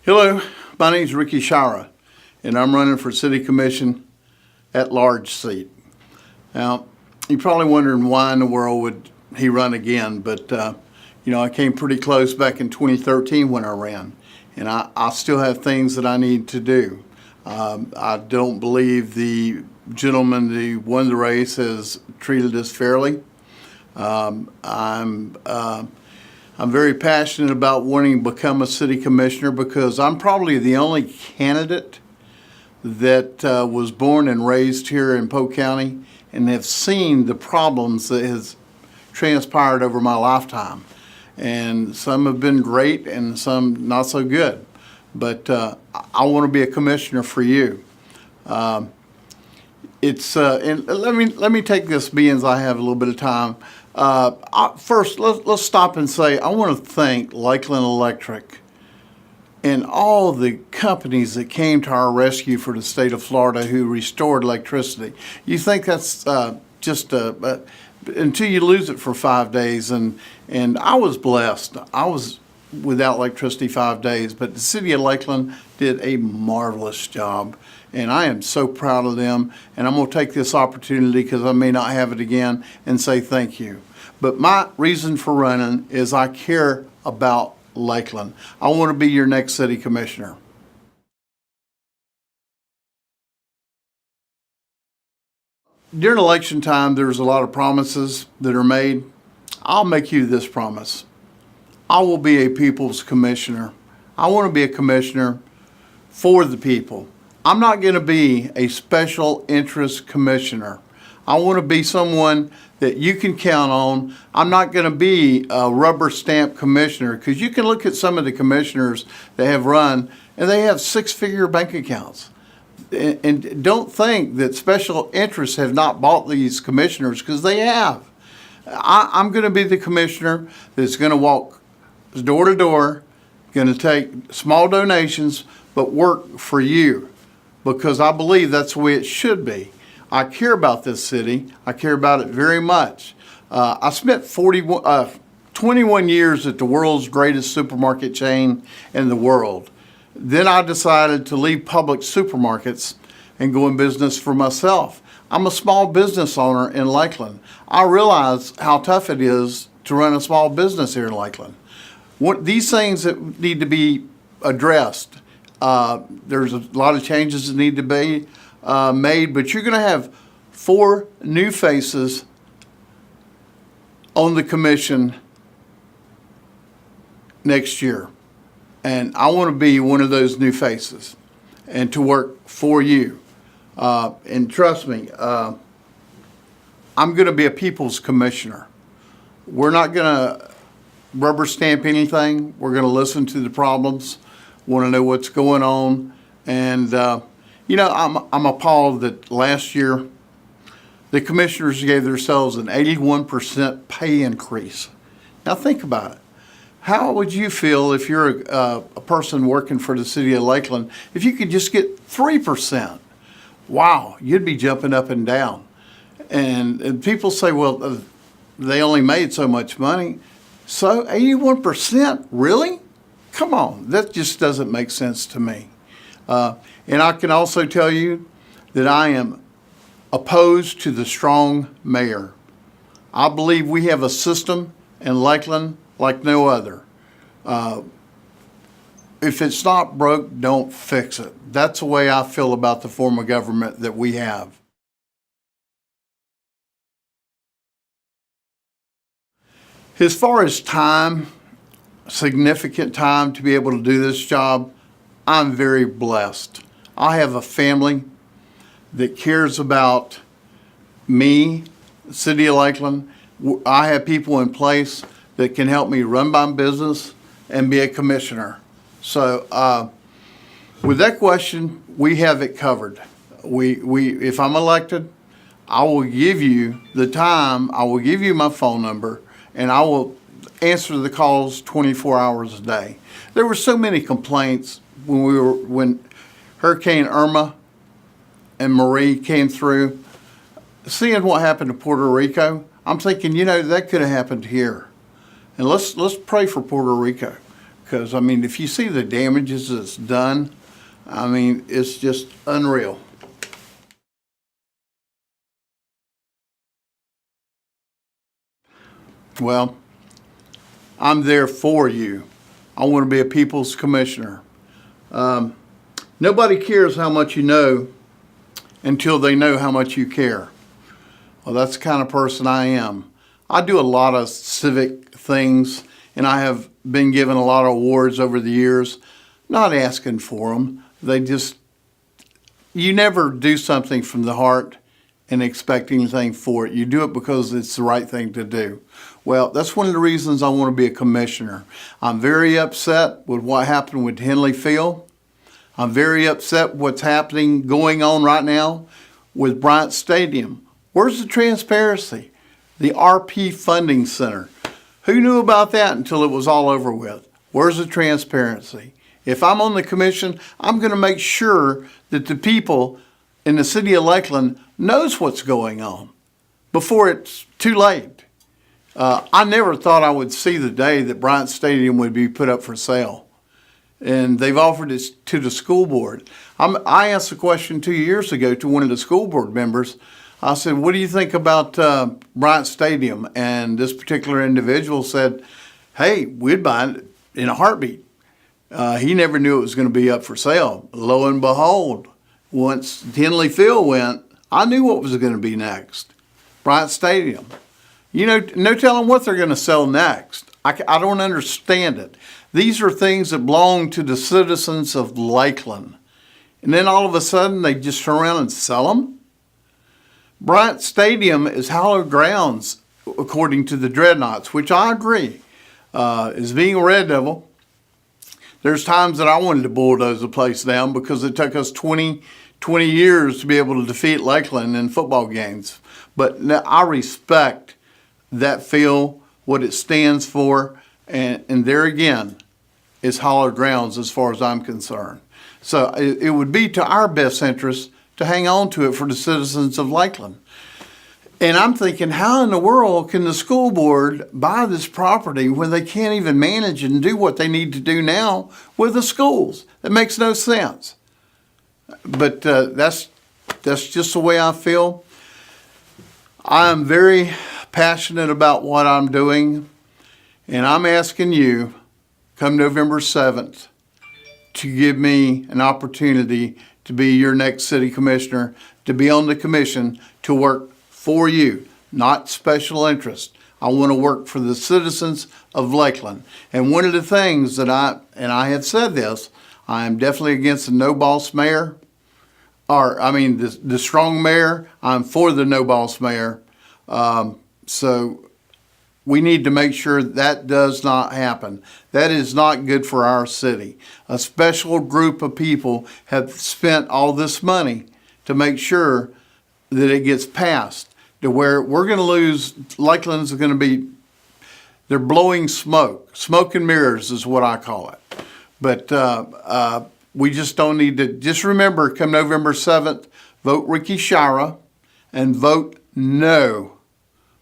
Hello, my name is Shirah, and I'm running for City Commission at large seat. Now, you're probably wondering why in the world would he run again, but I came pretty close back in 2013 when I ran, and I still have things that I need to do. I don't believe the gentleman who won the race has treated us fairly. I'm very passionate about wanting to become a city commissioner because I'm probably the only candidate that was born and raised here in Polk County and have seen the problems that has transpired over my lifetime. And some have been great and some not so good. But I want to be a commissioner for you. And let me take this being I have a little bit of time. First, let's stop and say I want to thank Lakeland Electric and all the companies that came to our rescue for the state of Florida who restored electricity. You think that's until you lose it for 5 days, and I was blessed. I was without electricity 5 days, but the city of Lakeland did a marvelous job, and I am so proud of them. And I'm going to take this opportunity, because I may not have it again, and say thank you. But my reason for running is I care about Lakeland. I want to be your next city commissioner. During election time, there's a lot of promises that are made. I'll make you this promise. I will be a people's commissioner. I want to be a commissioner for the people. I'm not going to be a special interest commissioner. I want to be someone that you can count on. I'm not going to be a rubber stamp commissioner, because you can look at some of the commissioners that have run and they have six-figure bank accounts. And don't think that special interests have not bought these commissioners, because they have. I'm going to be the commissioner that's going to walk door to door, going to take small donations, but work for you, because I believe that's the way it should be. I care about this city. I care about it very much. I spent 21 years at the world's greatest supermarket chain in the world. Then I decided to leave public supermarkets and go in business for myself. I'm a small business owner in Lakeland. I realize how tough it is to run a small business here in Lakeland. These things that need to be addressed. There's a lot of changes that need to be made, but you're going to have 4 new faces on the commission next year. And I want to be one of those new faces and to work for you. And trust me, I'm going to be a people's commissioner. We're not going to rubber stamp anything. We're going to listen to the problems, want to know what's going on. And, I'm appalled that last year the commissioners gave themselves an 81% pay increase. Now think about it. How would you feel if you're a person working for the city of Lakeland if you could just get 3%? Wow, you'd be jumping up and down. And people say, well, they only made so much money. So 81%, really? Come on, that just doesn't make sense to me. And I can also tell you that I am opposed to the strong mayor. I believe we have a system in Lakeland like no other. If it's not broke, don't fix it. That's the way I feel about the form of government that we have. As far as time, significant time to be able to do this job, I'm very blessed. I have a family that cares about me, the city of Lakeland. I have people in place that can help me run my business and be a commissioner. So with that question, we have it covered. If I'm elected, I will give you the time, I will give you my phone number, and I will answer the calls 24 hours a day. There were so many complaints when Hurricane Irma and Marie came through. Seeing what happened to Puerto Rico, I'm thinking, that could have happened here. And let's pray for Puerto Rico, because, I mean, if you see the damages that's done, I mean, it's just unreal. Well, I'm there for you. I want to be a people's commissioner. Nobody cares how much you know until they know how much you care. Well, that's the kind of person I am. I do a lot of civic things, and I have been given a lot of awards over the years, not asking for them. You never do something from the heart and expect anything for it. You do it because it's the right thing to do. Well, that's one of the reasons I want to be a commissioner. I'm very upset with what happened with Henley Field. I'm very upset with what's going on right now with Bryant Stadium. Where's the transparency? The RP Funding Center. Who knew about that until it was all over with? Where's the transparency? If I'm on the commission, I'm going to make sure that the people in the city of Lakeland knows what's going on before it's too late. I never thought I would see the day that Bryant Stadium would be put up for sale. And they've offered it to the school board. I asked a question 2 years ago to one of the school board members. I said, what do you think about Bryant Stadium? And this particular individual said, hey, we'd buy it in a heartbeat. He never knew it was going to be up for sale. Lo and behold, once Henley Field went, I knew what was going to be next. Bryant Stadium. You know, no telling what they're going to sell next. I don't understand it. These are things that belong to the citizens of Lakeland. And then all of a sudden they just turn around and sell them? Bryant Stadium is hallowed grounds, according to the Dreadnoughts, which I agree. As being a Red Devil, there's times that I wanted to bulldoze the place down because it took us 20 years to be able to defeat Lakeland in football games. But I respect that field, what it stands for, and there again is hallowed grounds as far as I'm concerned. So it would be to our best interest to hang on to it for the citizens of Lakeland. And I'm thinking, how in the world can the school board buy this property when they can't even manage and do what they need to do now with the schools? It makes no sense. But that's just the way I feel. I'm very passionate about what I'm doing, and I'm asking you, come November 7th, to give me an opportunity to be your next city commissioner, to be on the commission, to work for you, not special interest. I want to work for the citizens of Lakeland. And one of the things that I have said this, I am definitely against the no-boss mayor, the strong mayor. I'm for the no-boss mayor. So we need to make sure that does not happen. That is not good for our city. A special group of people have spent all this money to make sure that it gets passed, to where we're going to lose. Lakeland's going to be, they're blowing smoke. Smoke and mirrors is what I call it. But we just don't need to, just remember, come November 7th, vote Ricky Shirah and vote no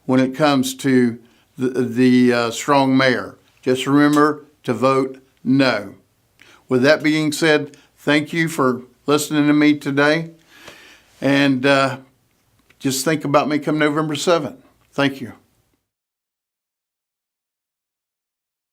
when it comes to the strong mayor. Just remember to vote no. With that being said, thank you for listening to me today. And just think about me come November 7th. Thank you.